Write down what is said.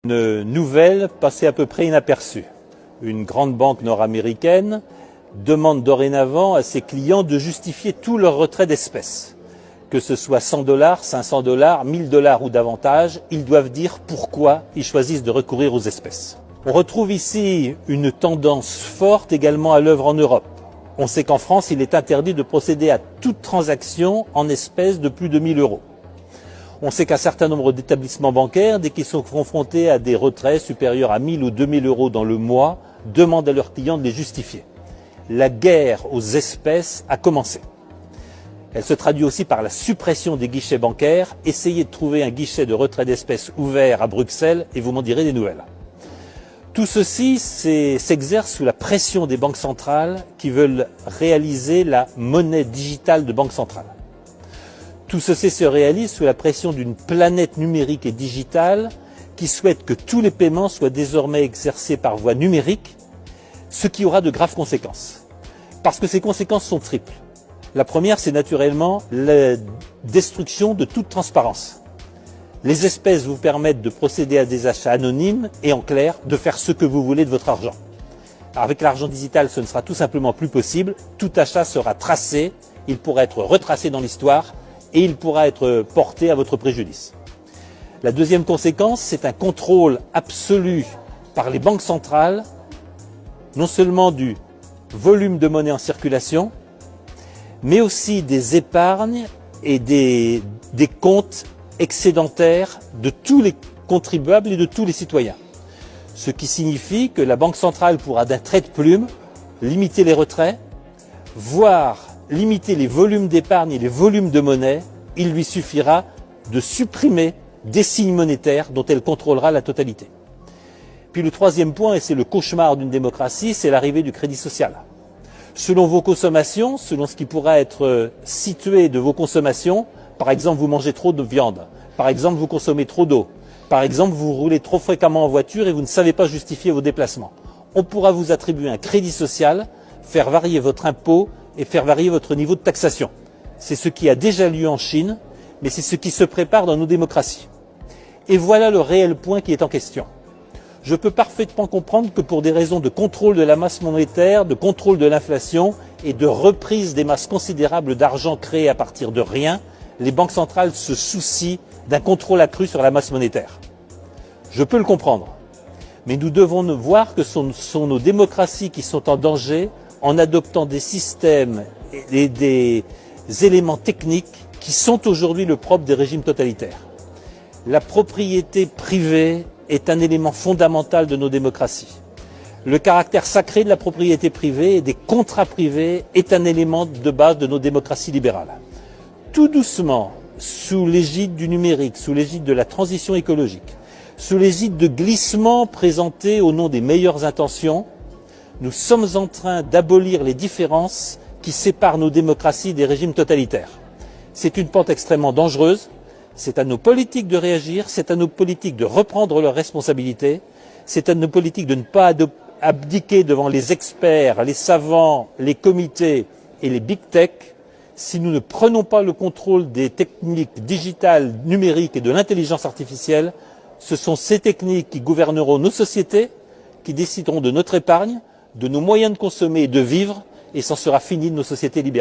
Une nouvelle passée à peu près inaperçue. Une grande banque nord-américaine demande dorénavant à ses clients de justifier tout leur retrait d'espèces. Que ce soit 100 $, 500 $, 1000 $ ou davantage, ils doivent dire pourquoi ils choisissent de recourir aux espèces. On retrouve ici une tendance forte également à l'œuvre en Europe. On sait qu'en France, il est interdit de procéder à toute transaction en espèces de plus de 1000 €. On sait qu'un certain nombre d'établissements bancaires, dès qu'ils sont confrontés à des retraits supérieurs à 1000 ou 2000 € dans le mois, demandent à leurs clients de les justifier. La guerre aux espèces a commencé. Elle se traduit aussi par la suppression des guichets bancaires. Essayez de trouver un guichet de retrait d'espèces ouvert à Bruxelles et vous m'en direz des nouvelles. Tout ceci s'exerce sous la pression des banques centrales qui veulent réaliser la monnaie digitale de banque centrale. Tout ceci se réalise sous la pression d'une planète numérique et digitale qui souhaite que tous les paiements soient désormais exercés par voie numérique, ce qui aura de graves conséquences. Parce que ces conséquences sont triples. La première, c'est naturellement la destruction de toute transparence. Les espèces vous permettent de procéder à des achats anonymes et en clair, de faire ce que vous voulez de votre argent. Avec l'argent digital, ce ne sera tout simplement plus possible. Tout achat sera tracé, il pourra être retracé dans l'histoire et il pourra être porté à votre préjudice. La deuxième conséquence, c'est un contrôle absolu par les banques centrales, non seulement du volume de monnaie en circulation, mais aussi des épargnes et des comptes excédentaires de tous les contribuables et de tous les citoyens. Ce qui signifie que la Banque centrale pourra d'un trait de plume limiter les retraits, voire limiter les volumes d'épargne et les volumes de monnaie. Il lui suffira de supprimer des signes monétaires dont elle contrôlera la totalité. Puis le troisième point, et c'est le cauchemar d'une démocratie, c'est l'arrivée du crédit social. Selon vos consommations, selon ce qui pourra être situé de vos consommations, par exemple vous mangez trop de viande, par exemple vous consommez trop d'eau, par exemple vous roulez trop fréquemment en voiture et vous ne savez pas justifier vos déplacements. On pourra vous attribuer un crédit social, faire varier votre impôt et faire varier votre niveau de taxation. C'est ce qui a déjà lieu en Chine, mais c'est ce qui se prépare dans nos démocraties. Et voilà le réel point qui est en question. Je peux parfaitement comprendre que pour des raisons de contrôle de la masse monétaire, de contrôle de l'inflation et de reprise des masses considérables d'argent créées à partir de rien, les banques centrales se soucient d'un contrôle accru sur la masse monétaire. Je peux le comprendre. Mais nous devons voir que ce sont nos démocraties qui sont en danger en adoptant des systèmes et des éléments techniques qui sont aujourd'hui le propre des régimes totalitaires. La propriété privée est un élément fondamental de nos démocraties. Le caractère sacré de la propriété privée et des contrats privés est un élément de base de nos démocraties libérales. Tout doucement, sous l'égide du numérique, sous l'égide de la transition écologique, sous l'égide de glissements présentés au nom des meilleures intentions, nous sommes en train d'abolir les différences qui séparent nos démocraties des régimes totalitaires. C'est une pente extrêmement dangereuse. C'est à nos politiques de réagir, c'est à nos politiques de reprendre leurs responsabilités, c'est à nos politiques de ne pas abdiquer devant les experts, les savants, les comités et les big tech. Si nous ne prenons pas le contrôle des techniques digitales, numériques et de l'intelligence artificielle, ce sont ces techniques qui gouverneront nos sociétés, qui décideront de notre épargne, de nos moyens de consommer et de vivre, et c'en sera fini de nos sociétés libérales.